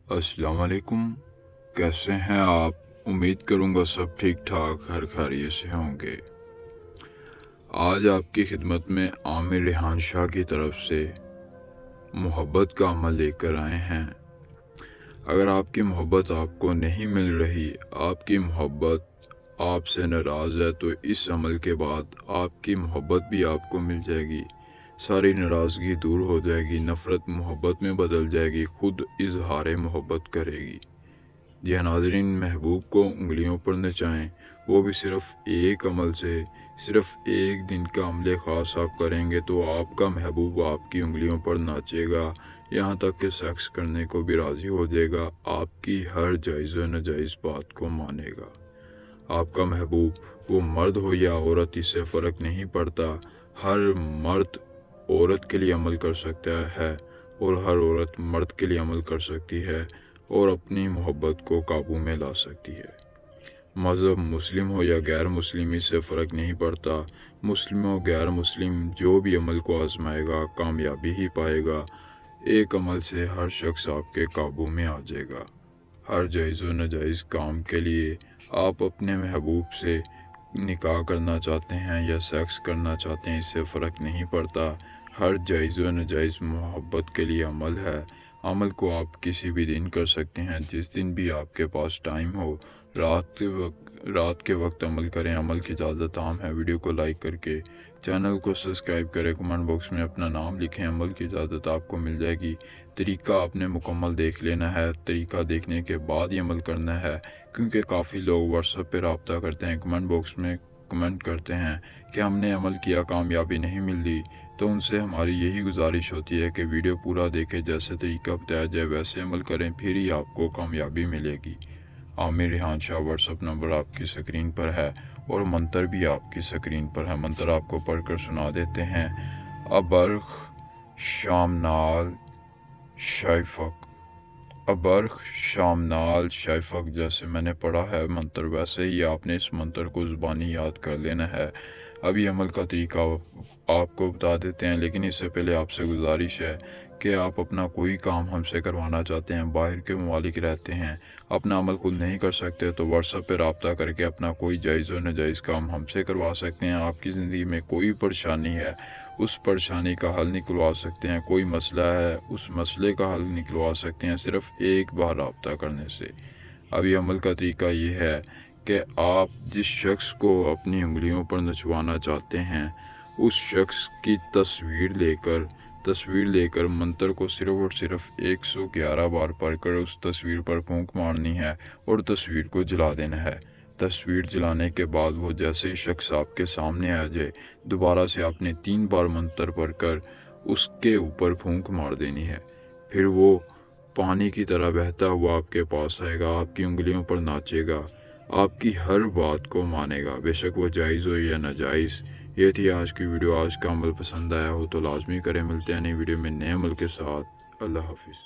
अस्सलाम वालेकुम। कैसे हैं आप? उम्मीद करूँगा सब ठीक ठाक हर खैरियत से होंगे। आज आपकी खिदमत में आमिर रेहान शाह की तरफ से मोहब्बत का अमल लेकर आए हैं। अगर आपकी मोहब्बत आपको नहीं मिल रही, आपकी मोहब्बत आपसे नाराज़ है, तो इस अमल के बाद आपकी मोहब्बत भी आपको मिल जाएगी। सारी नाराज़गी दूर हो जाएगी, नफ़रत मोहब्बत में बदल जाएगी, खुद इजहार मोहब्बत करेगी। जी हाँ नाज़रीन, महबूब को उंगलियों पर नचाएं, वो भी सिर्फ़ एक अमल से। सिर्फ़ एक दिन का अमल ख़ास आप करेंगे तो आपका महबूब आपकी उंगलियों पर नाचेगा, यहाँ तक कि सेक्स करने को भी राज़ी हो जाएगा, आपकी हर जायज़ व नाजायज़ बात को मानेगा। आपका महबूब, वो मर्द हो या औरत, इससे फ़र्क नहीं पड़ता। हर मर्द औरत के लिए अमल कर सकता है और हर औरत मर्द के लिए अमल कर सकती है और अपनी मोहब्बत को काबू में ला सकती है। मज़हब मुस्लिम हो या गैर मुस्लिम, इससे फ़र्क नहीं पड़ता। मुस्लिम हो गैर मुस्लिम, जो भी अमल को आजमाएगा कामयाबी ही पाएगा। एक अमल से हर शख्स आपके काबू में आ जाएगा। हर जायज़ व नाजायज़ काम के लिए आप अपने महबूब से निकाह करना चाहते हैं या सेक्स करना चाहते हैं, इससे फ़र्क नहीं पड़ता। हर जायज़ व नाजायज़ मोहब्बत के लिए अमल है। अमल को आप किसी भी दिन कर सकते हैं, जिस दिन भी आपके पास टाइम हो। रात के वक्त अमल करें, अमल की इजाज़त आम है। वीडियो को लाइक करके चैनल को सब्सक्राइब करें, कमेंट बॉक्स में अपना नाम लिखें, अमल की इजाज़त आपको मिल जाएगी। तरीका आपने मुकम्मल देख लेना है, तरीका देखने के बाद ही अमल करना है, क्योंकि काफ़ी लोग व्हाट्सएप पे रब्ता करते हैं, कमेंट बॉक्स में कमेंट करते हैं कि हमने अमल किया, कामयाबी नहीं मिल रही। तो उनसे हमारी यही गुजारिश होती है कि वीडियो पूरा देखें, जैसे तरीका बताया जाए वैसे अमल करें, फिर ही आपको कामयाबी मिलेगी। आमिर रेहान शाह व्हाट्सएप नंबर आपकी स्क्रीन पर है और मंतर भी आपकी स्क्रीन पर है। मंतर आपको पढ़कर सुना देते हैं। अबर्ख शामनाल शाइफक, अबर्ख शामनाल शाइफक, जैसे मैंने पढ़ा है मंत्र, वैसे ही आपने इस मंत्र को ज़ुबानी याद कर लेना है। अभी अमल का तरीका आपको बता देते हैं, लेकिन इससे पहले आपसे गुजारिश है कि आप अपना कोई काम हमसे करवाना चाहते हैं, बाहर के ममालिक रहते हैं, अपना अमल खुद नहीं कर सकते, तो व्हाट्सएप पर रब्ता करके अपना कोई जायज़ व नाजायज़ काम हमसे करवा सकते हैं। आपकी ज़िंदगी में कोई परेशानी है, उस परेशानी का हल निकलवा सकते हैं। कोई मसला है, उस मसले का हल निकलवा सकते हैं सिर्फ़ एक बार रब्ता करने से। अभी अमल का तरीका ये है कि आप जिस शख्स को अपनी उंगलियों पर नचवाना चाहते हैं, उस शख्स की तस्वीर लेकर मंत्र को सिर्फ़ और सिर्फ 111 बार पढ़कर उस तस्वीर पर फूंक मारनी है और तस्वीर को जला देना है। तस्वीर जलाने के बाद वो जैसे ही शख्स आपके सामने आ जाए, दोबारा से आपने 3 बार मंत्र पढ़कर उसके ऊपर फूंक मार देनी है। फिर वो पानी की तरह बहता हुआ आपके पास आएगा, आपकी उंगलियों पर नाचेगा, आपकी हर बात को मानेगा, बेशक वो जायज़ हो या नाजायज़। ये थी आज की वीडियो। आज का अमल पसंद आया हो तो लाजमी करें। मिलते हैं नई वीडियो में नए अमल के साथ। अल्लाह हाफिज़।